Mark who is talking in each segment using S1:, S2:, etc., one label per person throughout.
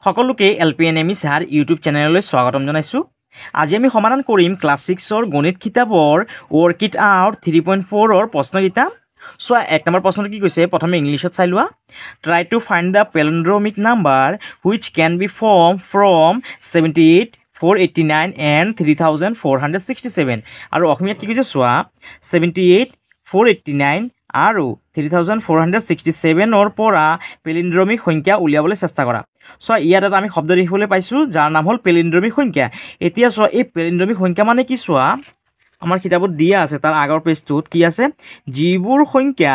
S1: সকলোকে এলপিএনএমই sir YouTube চেনেললৈ স্বাগতম জনাইছো। আজি আমি সমাধান কৰিম ক্লাছ 6ৰ গণিত কিতাপৰ ৱৰ্ক ইট আউট 3.4ৰ প্ৰশ্নকেইটা। সো এক নম্বৰ প্ৰশ্নটো কি কৈছে প্ৰথমে ইংলিছত চাই লোৱা। Try to find the palindromic number which can be form from 78 489 and 3467 আৰু অসমীয়াত কি কৈছে চোৱা 78 489 আৰু 3467ৰ পৰা পেলিণ্ড্ৰমিক সংখ্যা উলিয়াবলৈ চেষ্টা কৰা। সো ইয়াত এটা আমি শব্দ দেখিবলৈ পাইছোঁ যাৰ নাম হ'ল পেলিণ্ড্ৰমিক সংখ্যা। এতিয়া চোৱা এই পেলিণ্ড্ৰমিক সংখ্যা মানে কি চোৱা আমাৰ কিতাপত দিয়া আছে তাৰ আগৰ পেজটোত কি আছে যিবোৰ সংখ্যা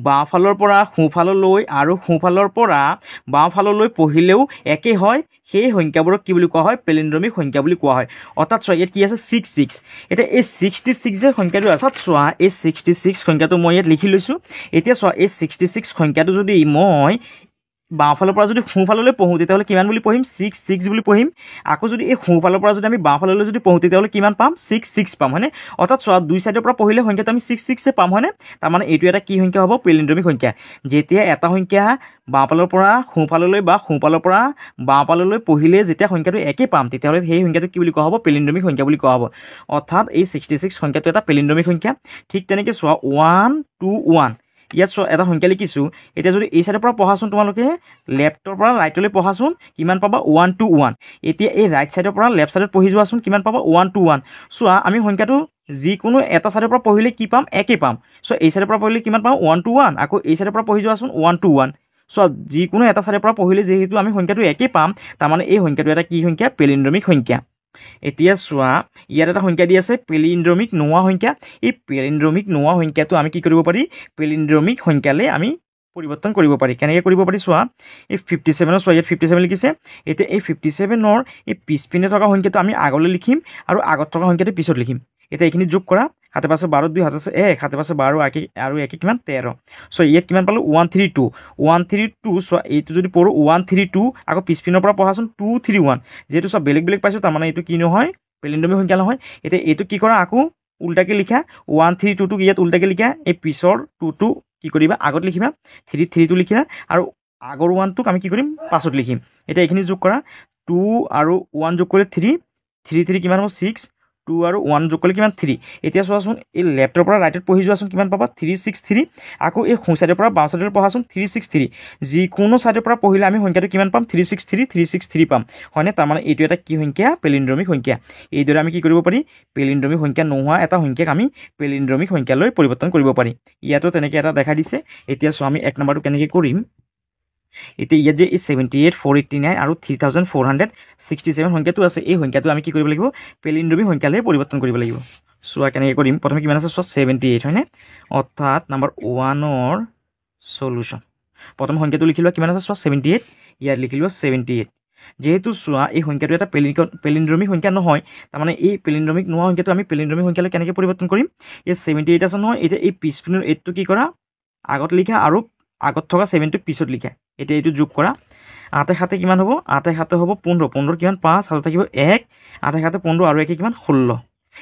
S1: বাওঁফালৰ পৰা সোঁফাললৈ আৰু সোঁফালৰ পৰা বাওঁফাললৈ পঢ়িলেও একেই হয় সেই সংখ্যাবোৰক কি বুলি কোৱা হয় পেলিণ্ড্ৰমিক সংখ্যা বুলি কোৱা হয়। অৰ্থাৎ চোৱা ইয়াত কি আছে 66। এতিয়া এই 66 যে সংখ্যাটো আছে চোৱা এই 66 সংখ্যাটো মই ইয়াত লিখি লৈছোঁ। এতিয়া চোৱা এই 66 সংখ্যাটো যদি মই বাওঁফালৰ পৰা যদি সোঁফাললৈ পঢ়োঁ তেতিয়াহ'লে কিমান বুলি পঢ়িম 66 বুলি পঢ়িম। আকৌ যদি এই সোঁফালৰ পৰা যদি আমি বাওঁফাললৈ যদি পঢ়োঁ তেতিয়াহ'লে কিমান পাম 66 পাম হয়নে। অৰ্থাৎ চোৱা দুই চাইডৰ পৰা পঢ়িলে সংখ্যাটো আমি 66 পাম হয়নে। তাৰমানে এইটো এটা কি সংখ্যা হ'ব পেলিণ্ড্ৰমিক সংখ্যা। যেতিয়া এটা সংখ্যা বাওঁফালৰ পৰা সোঁফাললৈ বা সোঁফালৰ পৰা বাওঁফাললৈ পঢ়িলে যেতিয়া সংখ্যাটো একে পাম তেতিয়াহ'লে সেই সংখ্যাটো কি বুলি কোৱা হ'ব পেলিণ্ড্ৰমিক সংখ্যা বুলি কোৱা হ'ব। অৰ্থাৎ এই 66 সংখ্যাটো এটা পেলিণ্ড্ৰমিক সংখ্যা। ঠিক তেনেকৈ চোৱা 121 ইয়াত চোৱা এটা সংখ্যা লিখিছোঁ। এতিয়া যদি এই চাইডৰ পৰা পঢ়াচোন তোমালোকে লেফ্টৰ পৰা ৰাইটলৈ পঢ়াচোন কিমান পাবা 121। এতিয়া এই ৰাইট চাইডৰ পৰা লেফ্ট চাইডত পঢ়ি যোৱাচোন কিমান পাবা 121। চোৱা আমি সংখ্যাটো যিকোনো এটা চাইডৰ পৰা পঢ়িলে কি পাম একে পাম। চ' এই চাইডৰ পৰা পঢ়িলে কিমান পাম 121। আকৌ এই চাইডৰ পৰা পঢ়ি যোৱাচোন 121। চোৱা যিকোনো এটা চাইডৰ পৰা পঢ়িলে যিহেতু আমি সংখ্যাটো একে পাম তাৰমানে এই সংখ্যাটো এটা কি সংখ্যা পেলিণ্ড্ৰমিক সংখ্যা। এতিয়া চোৱা ইয়াত এটা সংখ্যা দি আছে পেলিণ্ড্ৰমিক নোহোৱা সংখ্যা। এই পেলিণ্ড্ৰমিক নোহোৱা সংখ্যাটো আমি কি কৰিব পাৰি পেলিণ্ড্ৰমিক সংখ্যালৈ আমি পৰিৱৰ্তন কৰিব পাৰি। কেনেকৈ কৰিব পাৰি চোৱা এই 57 চোৱা ইয়াত 57 লিখিছে। এতিয়া এই 57ৰ এই পিছপিনে থকা সংখ্যাটো আমি আগলৈ লিখিম আৰু আগত থকা সংখ্যাটো পিছত লিখিম। এতিয়া এইখিনি যোগ কৰা 7 5 12 2 7 1 7 5 12 আৰু 1 কিমান 13। চ' ইয়াত কিমান পালোঁ 132 চোৱা এইটো যদি পঢ়োঁ 132 আকৌ পিছপিনৰ পৰা পঢ়াচোন 231 যিহেতু চব বেলেগ বেলেগ পাইছোঁ তাৰমানে এইটো কি নহয় পেলিণ্ড্ৰমিক সংখ্যা নহয়। এতিয়া এইটো কি কৰা আকৌ উল্টাকৈ লিখা 132টোক ইয়াত উল্টাকৈ লিখা এই পিছৰ 2টো কি কৰিবা আগত লিখিবা 3টো লিখিবা আৰু আগৰ 1টোক আমি কি কৰিম পাছত লিখিম। এতিয়া এইখিনি যোগ কৰা 2 আৰু 1 যোগ কৰিলে 3 কিমান হ'ব 6 2 আৰু 1 যোগ কৰিলে কিমান 3। এতিয়া চোৱাচোন এই লেফ্টৰ পৰা ৰাইটত পঢ়ি যোৱাচোন কিমান পাবা 363। আকৌ এই সোঁ চাইডৰ পৰা বাওঁ চাইডলৈ পঢ়াচোন 363। যিকোনো চাইডৰ পৰা পঢ়িলে আমি সংখ্যাটো কিমান পাম 363 পাম হয়নে। তাৰমানে এইটো এটা কি সংখ্যা পেলিণ্ড্ৰমিক সংখ্যা। এইদৰে আমি কি কৰিব পাৰি পেলিণ্ড্ৰমিক সংখ্যা নোহোৱা এটা সংখ্যাক আমি পেলিণ্ড্ৰমিক সংখ্যালৈ পৰিৱৰ্তন কৰিব পাৰি। ইয়াতো তেনেকৈ এটা দেখা দিছে। এতিয়া চোৱা আমি 1 নম্বৰটো কেনেকৈ কৰিম। এতিয়া ইয়াত যে এই 78 489 আৰু 3467 সংখ্যাটো আছে এই সংখ্যাটো আমি কি কৰিব লাগিব পেলিণ্ড্ৰমিক সংখ্যালৈ পৰিৱৰ্তন কৰিব লাগিব। চোৱা কেনেকৈ কৰিম প্ৰথমে কিমান আছে চোৱা 78 হয়নে। অৰ্থাৎ নম্বৰ 1ৰ চলুশ্যন প্ৰথম সংখ্যাটো লিখি লোৱা কিমান আছে চোৱা 78 ইয়াত লিখি লোৱা 78। যিহেতু চোৱা এই সংখ্যাটো এটা পেলিণ্ড্ৰমিক সংখ্যা নহয় তাৰমানে এই পেলিণ্ড্ৰমিক নোহোৱা সংখ্যাটো আমি পেলিণ্ড্ৰমিক সংখ্যালৈ কেনেকৈ পৰিৱৰ্তন কৰিম। এই 78 আছে নহয় এতিয়া এই পিছপিনৰ 8টো কি কৰা আগত লিখা আৰু আগত থকা 7টো পিছত লিখা। এতিয়া এইটো যোগ কৰা 8 7 কিমান হ'ব 8 7 হ'ব 15 কিমান 5 হাতত থাকিব 1 8 7 15 আৰু 1 কিমান 16।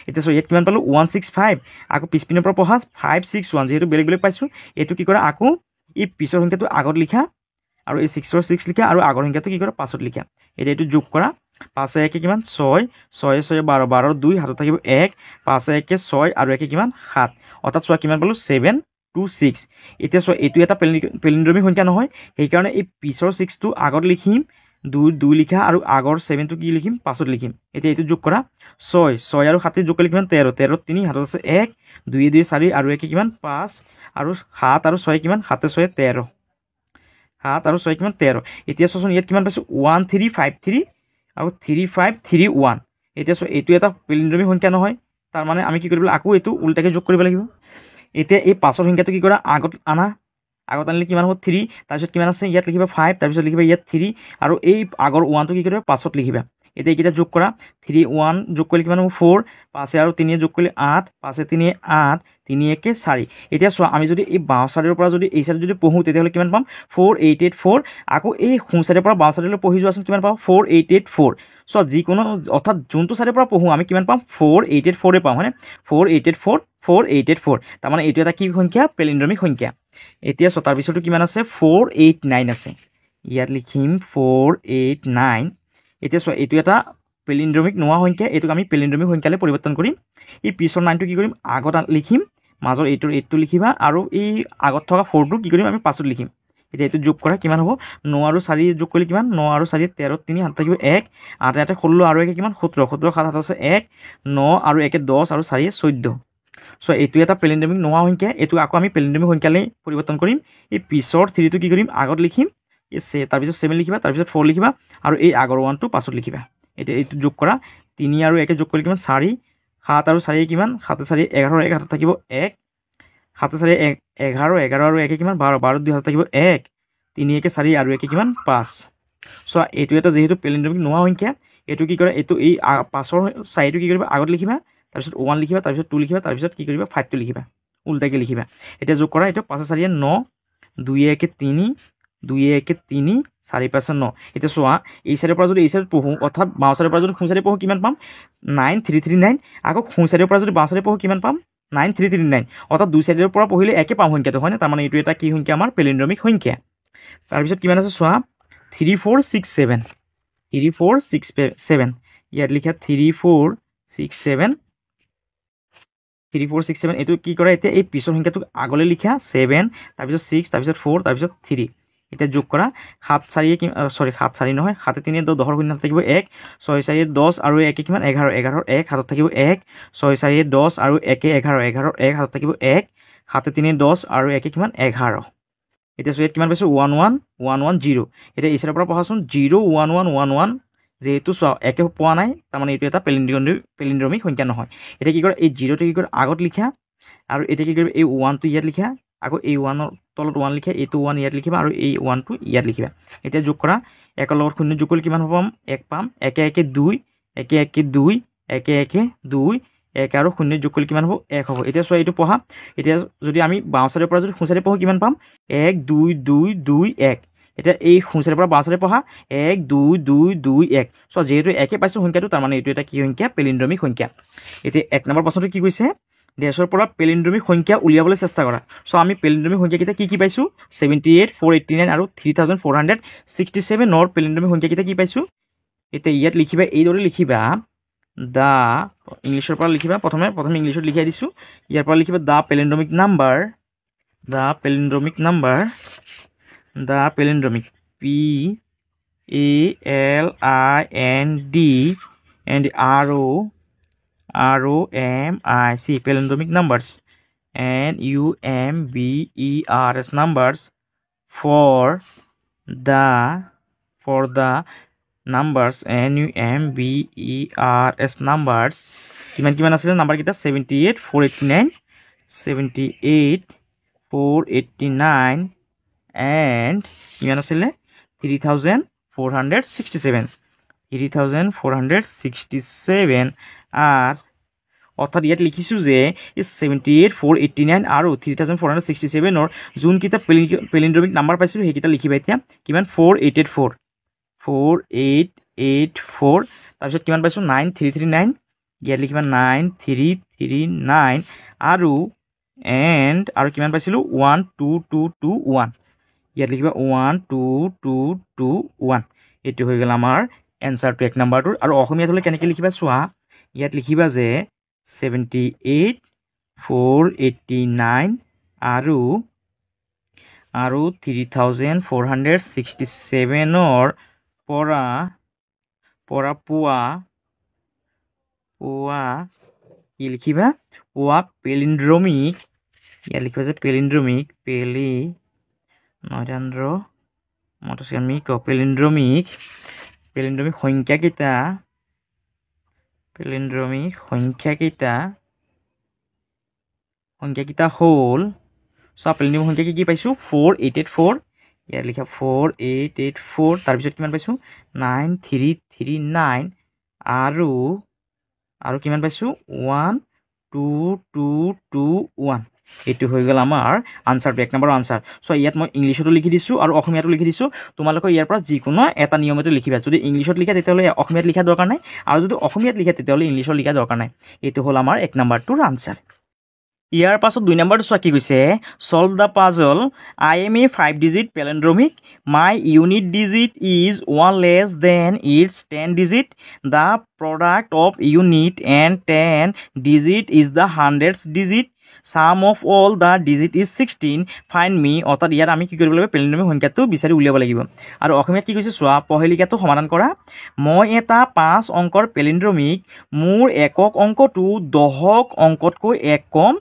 S1: এতিয়া চোৱা ইয়াত কিমান পালোঁ 165 আকৌ পিছপিনৰ পৰা পঢ়া 561 যিহেতু বেলেগ বেলেগ পাইছোঁ এইটো কি কৰা আকৌ এই পিছৰ সংখ্যাটো আগত লিখা আৰু এই 6ৰ 6 লিখা আৰু আগৰ সংখ্যাটো কি কৰা পাছত লিখা। এতিয়া এইটো যোগ কৰা 5 1 কিমান 6 6 6 12 12 2 হাতত থাকিব 1 5 1 6 আৰু 1 কিমান 7। অৰ্থাৎ চোৱা কিমান পালোঁ 726। এতিয়া চোৱা এইটো এটা পেলিণ্ড্ৰমিক সংখ্যা নহয় সেইকাৰণে এই পিছৰ 6টো আগত লিখিম 2 লিখা আৰু আগৰ 7টো কি লিখিম পাছত লিখিম। এতিয়া এইটো যোগ কৰা 6 আৰু 7 যোগ কৰিলে কিমান 13 3 হাতত আছে 1 2 2 4 আৰু 1 কিমান 5 আৰু 7 আৰু 6 কিমান 7 6 13 7 আৰু 6 কিমান 13। এতিয়া চোৱাচোন ইয়াত কিমান পাইছোঁ 1353 আৰু 3531। এতিয়া চোৱা এইটো এটা পেলিণ্ড্ৰমিক সংখ্যা নহয় তাৰমানে আমি কি কৰিব লাগিব আকৌ এইটো উল্টাকৈ যোগ কৰিব লাগিব। এতিয়া এই পাছৰ সংখ্যাটো কি কৰা আগত আনিলে কিমান হ'ব 3 তাৰপিছত কিমান আছে ইয়াত লিখিবা 5 তাৰপিছত লিখিবা ইয়াত 3 আৰু এই আগৰ 1টো কি কৰিবা পাছত লিখিবা। এতিয়া এইকেইটা যোগ কৰা 3 1 যোগ কৰিলে কিমান হ'ব 4 5 আৰু 3 যোগ কৰিলে 8 5 3 8 3 1 4। এতিয়া চোৱা আমি যদি এই বাওঁ চাইডৰ পৰা যদি এই চাইডত যদি পঢ়োঁ তেতিয়াহ'লে কিমান পাম 4884। আকৌ এই সোঁ চাইডৰ পৰা বাওঁ চাইডলৈ পঢ়ি যোৱাচোন কিমান পাম 4884। চোৱা যিকোনো অৰ্থাৎ যোনটো চাইডৰ পৰা পঢ়োঁ আমি কিমান পাম 4884 পাম হয়নে 4884 তাৰমানে এইটো এটা কি সংখ্যা পেলিণ্ড্ৰমিক সংখ্যা। এতিয়া চোৱা তাৰপিছতো কিমান আছে 489 আছে। ইয়াত লিখিম 4 8 9 এতিয়া চোৱা এইটো এটা পেলিন্ড্ৰমিক নোহোৱা সংখ্যা এইটোক আমি পেলিন্ড্ৰমিক সংখ্যালৈ পৰিৱৰ্তন কৰিম এই পিছৰ 9টো কি কৰিম আগত লিখিম মাজৰ 8টো লিখিবা আৰু এই আগত থকা 4টো কি কৰিম আমি পাছত লিখিম এতিয়া এইটো যোগ কৰা কিমান হ'ব 9 আৰু 4 যোগ কৰিলে কিমান 9 আৰু 4 13 3 হাত থাকিব 1 8 8 16 আৰু 1 কিমান 17 17 7 আছে 1 9 আৰু 1 10 আৰু 4 14 সো এইটো এটা পেলিন্ড্ৰমিক নোহোৱা সংখ্যা এইটো আকৌ আমি পেলিন্ড্ৰমিক সংখ্যালৈ পৰিৱৰ্তন কৰিম এই পিছৰ 3টো কি কৰিম আগত লিখিম তাৰপিছত 7 লিখিবা তাৰপিছত 4 লিখিবা আৰু এই আগৰ 1টো পাছত লিখিবা এতিয়া এইটো যোগ কৰা 3 আৰু 1 যোগ কৰিলে কিমান 4 7 আৰু 4 কিমান 7 4 11 1 হাত থাকিব 1 7 4 11 11 আৰু 1 কিমান 12 12 2 হাত থাকিব 1 3 1 4 আৰু 1 কিমান 5 সো এইটো এটা যেহেতু পেলিন্ড্ৰমিক নোহোৱা সংখ্যা এইটো কি কৰে এইটো এই পাছৰ 4টো কি কৰিবা আগত লিখিবা তাৰপিছত 1 লিখিবা তাৰপিছত 2 লিখিবা তাৰপিছত কি কৰিবা 5টো লিখিবা উল্টাকে লিখিবা এতিয়া যোগ কৰা এইটো 5 4 9 2 1 3 2 1 3 4 5 9 এতিয়া চোৱা এই চাইডৰ পৰা যদি এই চাইড পঢ়ো অৰ্থাৎ বাওঁ চাইডৰ পৰা যদি সোঁ চাইডে পঢ়ো কিমান পাম 9339 আকৌ সোঁ চাইডৰ পৰা যদি বাওঁ চাইডে পঢ়ো কিমান পাম 9339 অৰ্থাৎ দুই চাইডৰ পৰা পঢ়িলে একে পাম সংখ্যাটো হয় না তাৰ মানে এইটো এটা কি সংখ্যা আমাৰ পেলিন্ড্ৰমিক সংখ্যা তাৰপিছত কিমান আছে চোৱা 3467 3467 ইয়াত লিখা 3467 3467 এইটো কি কৰে এতিয়া এই পিছৰ সংখ্যাটোক আগলৈ লিখা 7 তাৰপিছত 6 তাৰপিছত 4 তাৰপিছত 3 এতিয়া যোগ কৰা 7 4 7 4 নহয় 7 3 10 10 শূন্য থাকিব 1 6 4 10 আৰু 1 কিমান 11 11 1 হাতত থাকিব 1 6 4 10 আৰু 1 11 11 1 হাতত থাকিব 1 7 3 10 আৰু 1 কিমান 11 এতিয়া ইয়াত কিমান পাইছো 11110 এতিয়া এই চাইডৰ পৰা পঢ়াচোন 01111 যেহেতু একে পোৱা নাই তাৰমানে এইটো এটা পেলিন্ড্ৰমিক সংখ্যা নহয় এতিয়া কি কৰে এই 0টো কি কৰে আগত লিখা আৰু এতিয়া কি কৰিবা এই 1টো ইয়াত লিখা আকৌ এই 1ৰ তলত 1 লিখা এইটো 1 ইয়াত লিখিবা আৰু এই 1টো ইয়াত লিখিবা এতিয়া যোগ কৰা 1ৰ লগত 0 যোগ কৰিলে কিমান পাম 1 পাম 1 1 2 1 1 2 1 1 2 1 আৰু 0 যোগ কৰিলে কিমান হ'ব 1 হ'ব এতিয়া চোৱা এইটো পঢ়া এতিয়া যদি আমি বাওঁ চাইডৰ পৰা যদি সোঁ চাইডে পঢ়ো কিমান পাম 1 2 2 2 1 এতিয়া এই সোঁ চাইডৰ পৰা বাওঁ চাইডে পঢ়া 1 2 2 2 1 চোৱা যেহেতু একে পাইছো সংখ্যাটো তাৰমানে এইটো এটা কি সংখ্যা পেলিন্ড্ৰমিক সংখ্যা এতিয়া 1 নম্বৰ প্ৰশ্নটো কি কৈছে ডেছৰ পৰা পেলিন্ড্ৰমিক সংখ্যা উলিয়াবলৈ চেষ্টা কৰা সো আমি পেলিন্ড্ৰমিক সংখ্যাকেইটা কি পাইছো 78 489 আৰু 3467 ৰ পেলিন্ড্ৰমিক সংখ্যাকেইটা কি পাইছো এতিয়া ইয়াত লিখিবা এইদৰে লিখিবা দা ইংলিছৰ পৰা লিখিবা প্ৰথমে ইংলিছত লিখাই দিছো ইয়াৰ পৰা লিখিবা দা পেলিন্ড্ৰমিক P A L I N D and R O M I C palindromic numbers and numbers numbers for the numbers numbers numbers কিমান আছিল নাম্বার কিটা 78 489 78 489 and কিমান আছিল 3467 আর অর্থাৎ ইয়াত লিখিছো যে 78 489 আৰু 3467 ৰ যোন কিটা পেলিন্ড্ৰমিক নাম্বাৰ পাইছো হেকিটা লিখিবা এতিয়া কিমান 4884 তাৰপিছত কিমান পাইছো 9339 ইয়াত লিখিবা 9339 আৰু আৰু কিমান পাইছিলো 12221 ইয়াত লিখিবা 12221 এটো হৈ গেল আমাৰ এনসাৰ টু 1 নাম্বাৰটোৰ আৰু অসমীয়াত হলে কেনেকৈ লিখিবা চোৱা ইয়াত লিখিবা যে 78 489 আৰু 3467 ৰ পৰা পোৱা কি লিখিবা পোৱা পেলিন্ড্ৰমিক ইয়াত লিখিবা যে পেলিন্ড্ৰমিক পেলিন্ড্ৰমিক সংখ্যাকেইটা হ'ল সব পেলিন্ড্ৰমিক সংখ্যা কি পাইছো 4884 ইয়াত লিখা 4884 তাৰপিছত কিমান পাইছো 9339 আৰু কিমান পাইছো 12221 এটো হৈ গল আমাৰ আনসাৰ 1 নম্বৰ আনসাৰ সো ইয়াত মই ইংলিশতো লিখি দিছো আৰু অসমীয়াতো লিখি দিছো তোমালোকৰ ইয়াৰ পৰা যিকোনো এটা নিয়মতে লিখিবা যদি ইংলিশত লিখা তেতিয়ালে অসমীয়াত লিখা দৰকাৰ নাই আৰু যদি অসমীয়াত লিখা তেতিয়ালে ইংলিশত লিখা দৰকাৰ নাই এটো হল আমাৰ 1 নম্বৰটোৰ আনসাৰ ইয়াৰ পাছত 2 নম্বৰটো চোৱা কি কৈছে solve the puzzle I am a 5 digit palindromic my unit digit is 1 less than its 10 digit the product of unit and 10 digit is the 100th digit sum of all the digit is 16 find me অৰ্থাৎ ইয়াত আমি কি কৰিব লাগিব পেলেণ্ড্ৰমিক সংখ্যাটো বিচাৰি উলিয়াব লাগিব আৰু অসমীয়াত কি কৈছে চোৱা পহেলিকাটো সমাধান কৰা মই এটা 5 অংকৰ পেলেণ্ড্ৰমিক মোৰ একক অংকটো দহক অংকতকৈ এক কম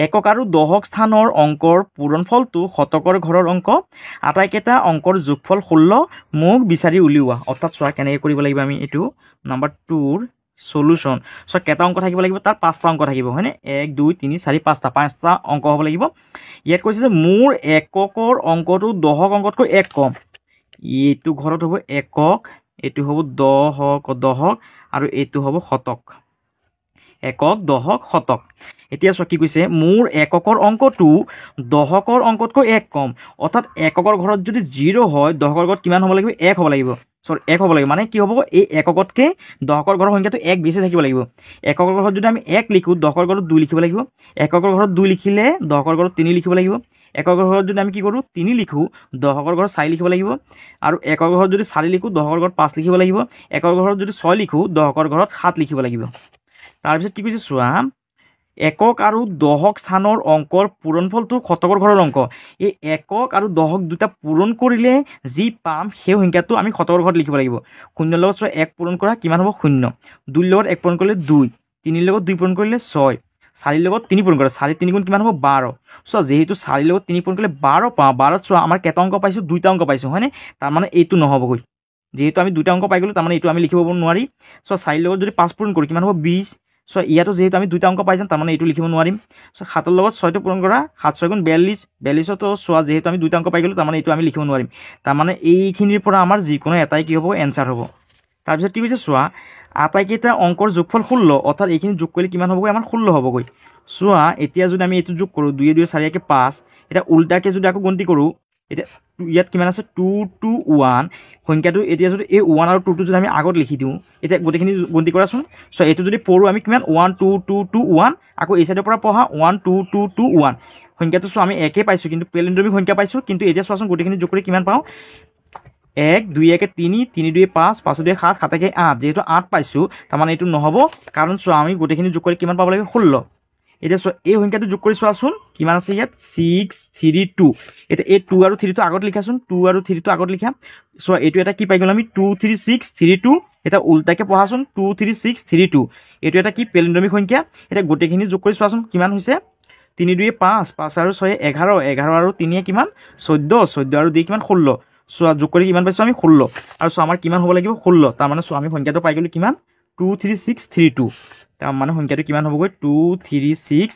S1: একক আৰু দহক স্থানৰ অংকৰ পূৰণফলটো শতকৰ ঘৰৰ অংক আটাইকেইটা অংকৰ যোগফল 16 মোক বিচাৰি উলিওৱা অৰ্থাৎ চোৱা কেনেকৈ কৰিব লাগিব আমি এইটো নাম্বাৰ 2ৰ সলিউশন সো কেটা অঙ্ক থাকিব লাগিব তার 5টা অঙ্ক থাকিব হয়নে 1 2 3 4 5টা অঙ্ক হ'ব লাগিব ইয়াত কৈছে যে মোৰ এককৰ অঙ্কটো দহক অঙ্কতকৈ এক কম এইটো ঘৰত হ'ব একক এইটো হ'ব দহক আৰু এইটো হ'ব শতক একক দহক শতক এতিয়া চোৱা কি কৈছে মোৰ এককৰ অঙ্কটো দহকৰ অঙ্কতকৈ এক কম অৰ্থাৎ এককৰ ঘৰত যদি 0 হয় দহকৰ ঘৰত কিমান হ'ব লাগিব 1 হ'ব লাগিব সরি 1 হ'ব লাগিব মানে কি হ'ব এই এককতকৈ দহকৰ ঘৰৰ সংখ্যাটো 1 বেছি থাকিব লাগিব এককৰ ঘৰত যদি আমি 1 লিখো দহকৰ ঘৰত 2 লিখিব লাগিব এককৰ ঘৰত 2 লিখিলে দহকৰ ঘৰত 3 লিখিব লাগিব এককৰ ঘৰত যদি আমি কি কৰোঁ 3 লিখো দহকৰ ঘৰত 4 লিখিব লাগিব আৰু একৰ ঘৰত যদি 4 লিখো দহকৰ ঘৰত 5 লিখিব লাগিব একৰ ঘৰত যদি 6 লিখো দহকৰ ঘৰত 7 লিখিব লাগিব তাৰপিছত কি কৈছে চোৱা একক আৰু দহক স্থানৰ অংকৰ পূৰণফলটো শতকৰ ঘৰৰ অংক এই একক আৰু দহক দুটা পূৰণ কৰিলে যি পাম সেই সংখ্যাটো আমি শতকৰ ঘৰত লিখিব লাগিব 0 লগত 1 পূৰণ কৰা কিমান হ'ব 0 2 লগত 1 পূৰণ কৰিলে 2 3 লগত 2 পূৰণ কৰিলে 6 4 লগত 3 পূৰণ কৰা 4 3 গুণ কিমান হ'ব 12 সো যেহেতু 4 লগত 3 পূৰণ কৰিলে 12 পাওঁ 12 চোৱা আমাৰ কেটা অংক পাইছো দুইটা অংক পাইছো হয়নে তাৰ মানে এইটো নহ'বগৈ যেহেতু আমি দুইটা অংক পাই গ'লো তাৰ মানে এইটো আমি লিখিব নোৱাৰি সো 4 লগত যদি 5 পূৰণ কৰো কিমান হ'ব 20 সো ইয়াতো যেহেতু আমি দুইটা অংক পাই যাম তাৰ মানে এইটো লিখিব নোৱাৰিম সো 7 লগত 6 টো পূৰণ কৰা 7 6 গুণ 42 42 তো চোৱা যেহেতু আমি দুইটা অংক পাই গ'লো তাৰ মানে এইটো আমি লিখিব নোৱাৰিম তাৰ মানে এইখিনিৰ পৰা আমাৰ যিকোনো এটাই কি হ'ব এনসাৰ হ'ব তাৰপিছত কি কৈছে চোৱা আটাইকেইটা অংকৰ যোগফল 16 অৰ্থাৎ এইখিনি যোগ কৰিলে কিমান হ'বগৈ আমাৰ 16 হ'বগৈ চোৱা এতিয়া যদি আমি এইটো যোগ কৰোঁ 2 2 4 কে 5 এটা উল্টাকে যদি আকৌ গণতি কৰোঁ এটা ইয়াত কিমান আছে 2 2 1 সংখ্যাটো এতিয়া যদি এই 1 আৰু 2 টো যদি আমি আগত লিখি দিওঁ এটা গোটেইখিনি গণতি কৰাচোন সো এইটো যদি পঢ়ো আমি কিমান 1 2 2 2 1 আকৌ এই সাইডৰ পৰা পঢ়া 1 2 2 2 1 সংখ্যাটো সো আমি একে পাইছো কিন্তু পেলেণ্ড্ৰমিক সংখ্যা পাইছো কিন্তু এতিয়া চোৱাচোন গোটেইখিনি যোগ কৰি কিমান পাওঁ 1 2 1 3 3 2 5 5 2 7 7 1 8 যেহেতু 8 পাইছো তাৰ মানে এইটো নহ'ব কাৰণ চোৱা আমি গোটেইখিনি যোগ কৰি কিমান পাব লাগিব 16 এটা চোৱা এই সংখ্যাটো যোগ কৰি চোৱাচোন কিমান আছে ইয়াত 6 3 2 এটা এই 2 আৰু 3 টো আগত লিখাচোন 2 আৰু 3 টো আগত লিখা চোৱা এইটো এটা কি পাই গ'ল আমি 2 3 6 3 2 এটা উল্টাকে পঢ়াচোন 2 3 6 3 2 এইটো এটা কি পেলেণ্ড্ৰমিক সংখ্যা এটা গোটেইখিনি যোগ কৰি চোৱাচোন কিমান হৈছে 3 2 5 5 আৰু 6 11 11 আৰু 3 কিমান 14 14 আৰু 2 কিমান 16 চোৱা যোগ কৰি কিমান পাইছো আমি 16 আৰু চোৱা আমাৰ কিমান হ'ব লাগিব 16 তাৰ মানে চোৱা আমি সংখ্যাটো পাই গ'লো কিমান 2 3 6 3 2 তাৰ মানে সংখ্যাটো কিমান হ'বগৈ 2 3 6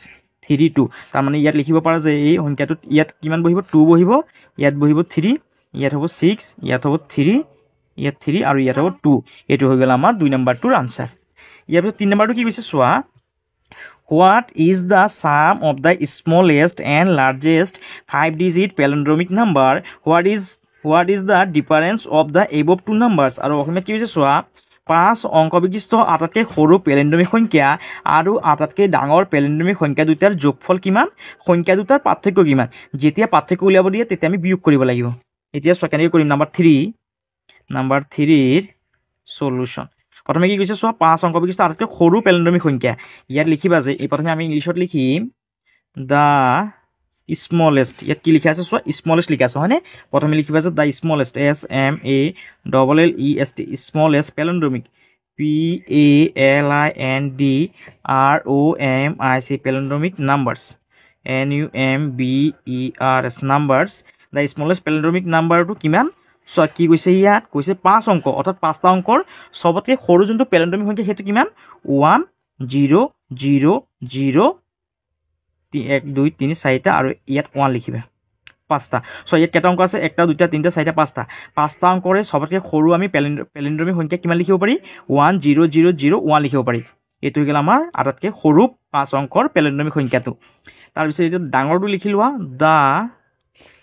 S1: 3 2 তাৰ মানে ইয়াত লিখিব পাৰা যে এই সংখ্যাটোত ইয়াত কিমান বহিব 2 বহিব ইয়াত বহিব 3 ইয়াত হ'ব 6 ইয়াত হ'ব 3 ইয়াত 3 আৰু ইয়াত হ'ব 2 এইটো হৈ গ'ল আমাৰ 2 নম্বৰটোৰ আনসাৰ ইয়াৰ পিছত 3 নম্বৰটো কি কৈছে চোৱা What is the sum of the smallest and largest 5-digit palindromic number? What is the difference of the above two numbers? আৰু অসমীয়াত কি হৈছে চোৱা 5 অংক বিশিষ্ট আটাইতকৈ সৰু পেলেণ্ড্ৰমিক সংখ্যা আৰু আটাইতকৈ ডাঙৰ পেলেণ্ড্ৰমিক সংখ্যা দুটাৰ যোগফল কিমান সংখ্যা দুটাৰ পাৰ্থক্য কিমান যেতিয়া পাৰ্থক্য উলিয়াব দিয়ে তেতিয়া আমি বিয়োগ কৰিব লাগিব এতিয়া চোৱা কেনেকৈ কৰিম নাম্বাৰ 3 সলিউশন প্ৰথমে কি কৈছে চোৱা 5 অংক বিশিষ্ট আটাইতকৈ সৰু পেলেণ্ড্ৰমিক সংখ্যা ইয়াত লিখিবা যে এই প্ৰথমে আমি ইংলিছত লিখিম দা স্মলেষ্ট ইয়াত কি লিখা আছে চোৱা স্মলেষ্ট লিখা আছে হয়নে প্ৰথমে লিখিবা যে the smallest SMALLEST smallest palindromic PALINDROMIC palindromic numbers NUMBERS numbers the smallest palindromic নাম্বাৰটো কিমান চোৱা কি কৈছে ইয়াত কৈছে 5 অংক অৰ্থাৎ 5টা অংকৰ সবতকৈ সৰু যোনটো পেলেণ্ড্ৰমিক সংখ্যা সেইটো কিমান 1 0 0 0 1 2 3 4টা আৰু ইয়াত 1 লিখিবা 5টা সো ইয়াত কেটা অংক আছে 1টা 2টা 3টা 4টা 5টা অংকৰে সবতকৈ সৰু আমি পেলেণ্ড্ৰমিক সংখ্যা কিমান লিখিব পাৰি 1 0 0 0 1 লিখিব পাৰি এইটো হৈ গ'ল আমাৰ আটাইতকৈ সৰু 5 অংকৰ পেলেণ্ড্ৰমিক সংখ্যাটো তাৰপিছত এইটো ডাঙৰটো লিখি লোৱা দা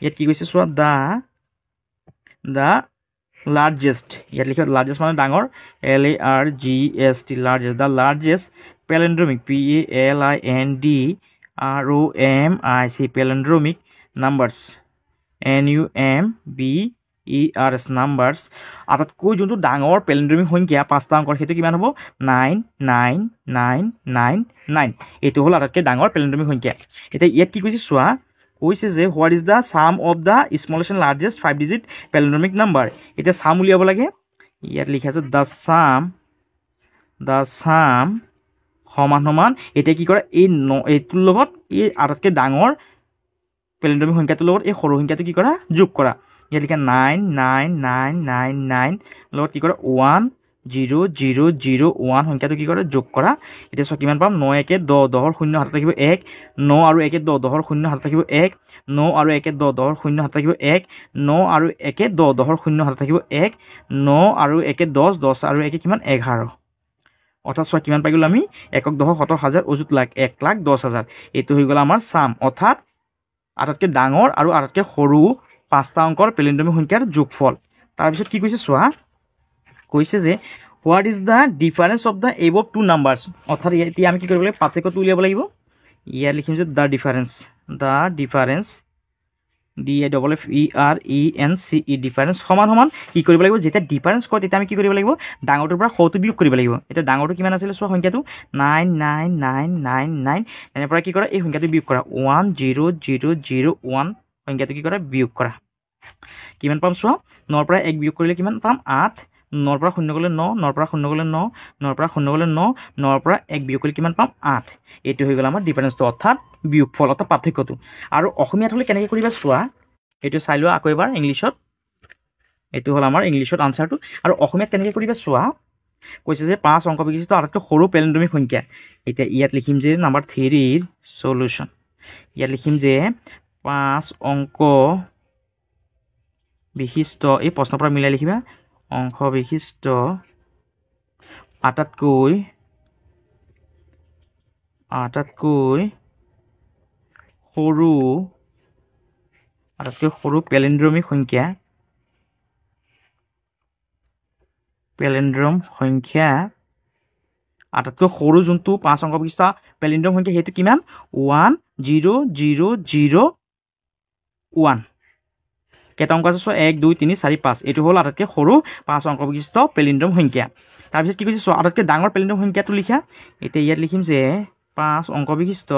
S1: ইয়াত কি কৈছে চোৱা দা লাৰ্জেষ্ট ইয়াত লিখিব লাৰ্জেষ্ট মানে ডাঙৰ LARGEST লাৰ্জেষ্ট দা largest পেলেণ্ড্ৰমিক PALINDROMIC ROMIC palindromic numbers NUMBERS numbers আটাইতকৈ যোনটো ডাঙৰ পেলিণ্ড্ৰমিক সংখ্যা 5টা অংকৰ সেইটো কিমান হ'ব 99999 এইটো হ'ল আটাইতকৈ ডাঙৰ পেলিণ্ড্ৰমিক সংখ্যা এতিয়া ইয়াত কি কৈছে চোৱা কৈছে যে what is the sum of the smallest and largest 5 digit palindromic number এতিয়া সাম উলিয়াব লাগে ইয়াত লিখা আছে দ্য সাম সমান এতিয়া কি কৰে এইটোৰ লগত এই আটাইতকৈ ডাঙৰ পেলিণ্ড্ৰমিক সংখ্যাটোৰ লগত এই সৰু সংখ্যাটো কি কৰা যোগ কৰা ইয়াত লিখা 99999 লগত কি কৰে 10001 সংখ্যাটো কি কৰে যোগ কৰা এতিয়া চোৱা কিমান পাম 9 1 10 10 0 হাতত থাকিব 1 9 আৰু 1 10 10 0 হাতত থাকিব 1 9 আৰু 1 10 10 0 হাতত থাকিব 1 9 আৰু 1 10 10 0 হাতত থাকিব 1 9 আৰু 1 10 10 আৰু 1 কিমান 11 অৰ্থাৎ চোৱা কিমান পাই গ'লো আমি 1 10 70 হাজাৰ অযুত লাখ 1,10,000 এইটো হৈ গ'ল আমাৰ সাম অৰ্থাৎ আটাইতকৈ ডাঙৰ আৰু আটাইতকৈ সৰু 5টা অংকৰ পেলিণ্ড্ৰমিক সংখ্যাৰ যোগফল তাৰপিছত কি কৈছে চোৱা কৈছে যে what is the difference of the above two numbers অৰ্থাৎ এতিয়া আমি কি কৰিব লাগিব পাৰ্থক্যটো উলিয়াব লাগিব ইয়াত লিখিম যে দ্য ডিফাৰেঞ্চ DIFFERENCE ডিফাৰেঞ্চ সমান কি কৰিব লাগিব যেতিয়া ডিফাৰেঞ্চ কয় তেতিয়া আমি কি কৰিব লাগিব ডাঙৰটোৰ পৰা সৰুটো বিয়োগ কৰিব লাগিব এতিয়া ডাঙৰটো কিমান আছিলে চোৱা সংখ্যাটো 99999 এনে পৰা কি কৰা এই সংখ্যাটো বিয়োগ কৰা 10001 সংখ্যাটো কি কৰা বিয়োগ কৰা কিমান পাম চোৱা 9 পৰা 1 বিয়োগ কৰিলে কিমান পাম 8 9 পৰা 0 গ'লে 9 9 পৰা 0 গ'লে 9 9 পৰা 0 গ'লে 9 9 পৰা 1 বিয়োগ কৰিলে কিমান পাম 8 এইটো হৈ গ'ল আমাৰ ডিফাৰেঞ্চটো অৰ্থাৎ বিয়োগফল অৰ্থাৎ পাৰ্থক্যটো আৰু অসমীয়াত হ'লে কেনেকৈ কৰিবা চোৱা এইটো চাই লোৱা আকৌ এবাৰ ইংলিছত এইটো হ'ল আমাৰ ইংলিছত আনচাৰটো আৰু অসমীয়াত কেনেকৈ কৰিবা চোৱা কৈছে যে 5 অংক বিশিষ্ট আটাইতকৈ সৰু পেলিণ্ড্ৰমিক সংখ্যা এতিয়া ইয়াত লিখিম যে নাম্বাৰ 3 ৰ সলিউশ্যন ইয়াত লিখিম যে 5 অংক বিশিষ্ট এই প্ৰশ্নৰ পৰা মিলাই লিখিবা অংক বিশিষ্ট আটাইতকৈ সৰু পেলিণ্ড্ৰমিক সংখ্যা আটাইতকৈ সৰু যোনটো 5 অংক বিশিষ্ট পেলিণ্ড্ৰম সংখ্যা সেইটো কিমান 10001 কেইটা অংক আছে চোৱা 1 2 3 4 5 এইটো হ'ল আটাইতকৈ সৰু 5 অংক বিশিষ্ট পেলিণ্ড্ৰম সংখ্যা তাৰপিছত কি কৈছে চোৱা আটাইতকৈ ডাঙৰ পেলিণ্ড্ৰম সংখ্যাটো লিখা এতিয়া ইয়াত লিখিম যে 5 অংক বিশিষ্ট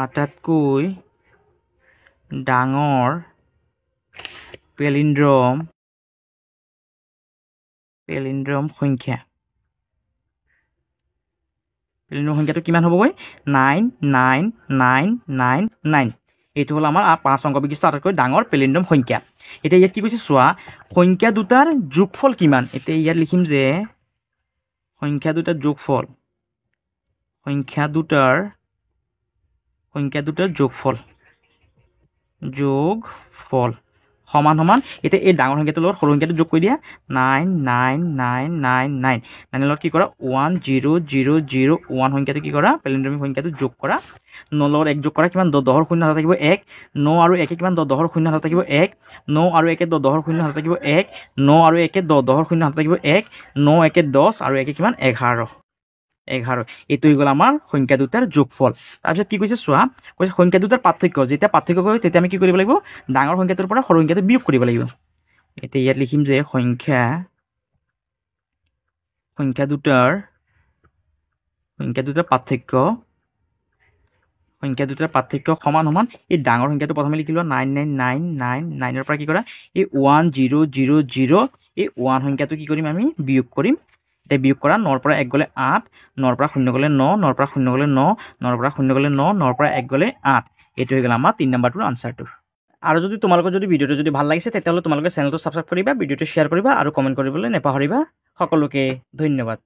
S1: আটাইতকৈ ডাঙৰ পেলিণ্ড্ৰম সংখ্যাটো কিমান হ'বগৈ 99999 এইটো হ'ল আমাৰ 5 অংক বিশিষ্ট আটাইতকৈ ডাঙৰ পেলিণ্ড্ৰম সংখ্যা এতিয়া ইয়াত কি কৈছে চোৱা সংখ্যা দুটাৰ যোগফল কিমান এতিয়া ইয়াত লিখিম যে সংখ্যা দুটাৰ যোগফল সমান এতিয়া এই ডাঙৰ সংখ্যাটোৰ লগত সৰু সংখ্যাটো যোগ কৰি দিয়া 99999 9 লগত কি কৰা 10001 সংখ্যাটো কি কৰা পেলিণ্ড্ৰমিক সংখ্যাটো যোগ কৰা 9 লগত 1 যোগ কৰা কিমান 10 10 0 হাতত থাকিব 1 9 আৰু 1 কিমান 10 10 0 হাতত থাকিব 1 9 আৰু 1 10 10 0 হাতত থাকিব 1 9 আৰু 1 10 10 0 হাতত থাকিব 1 9 1 10 আৰু 1 কিমান 11 এইটো হৈ গ'ল আমাৰ সংখ্যা দুটাৰ যোগফল তাৰপিছত কি কৈছে চোৱা কৈছে সংখ্যা দুটাৰ পাৰ্থক্য যেতিয়া পাৰ্থক্য কৰে তেতিয়া আমি কি কৰিব লাগিব ডাঙৰ সংখ্যাটোৰ পৰা সৰু সংখ্যাটো বিয়োগ কৰিব লাগিব এতিয়া ইয়াত লিখিম যে সংখ্যা দুটাৰ পাৰ্থক্য সমান এই ডাঙৰ সংখ্যাটো প্ৰথমে লিখি লোৱা 99999 পৰা কি কৰা এই 10000 এই 1 সংখ্যাটো কি কৰিম আমি বিয়োগ কৰিম এতিয়া বিয়োগ কৰা 9 পৰা 1 গ'লে 8 9 পৰা 0 গ'লে 9 9 পৰা 0 গ'লে 9 9 পৰা 0 গ'লে 9 9 পৰা 1 গ'লে 8 এইটো হৈ গ'ল আমাৰ 3 নম্বৰটোৰ আনচাৰটো আৰু যদি তোমালোকৰ যদি ভিডিঅ'টো যদি ভাল লাগিছে তেতিয়াহ'লে তোমালোকে চেনেলটো ছাবস্ক্ৰাইব কৰিবা ভিডিঅ'টো শ্বেয়াৰ কৰিবা আৰু কমেণ্ট কৰিবলৈ নেপাহৰিবা সকলোকে ধন্যবাদ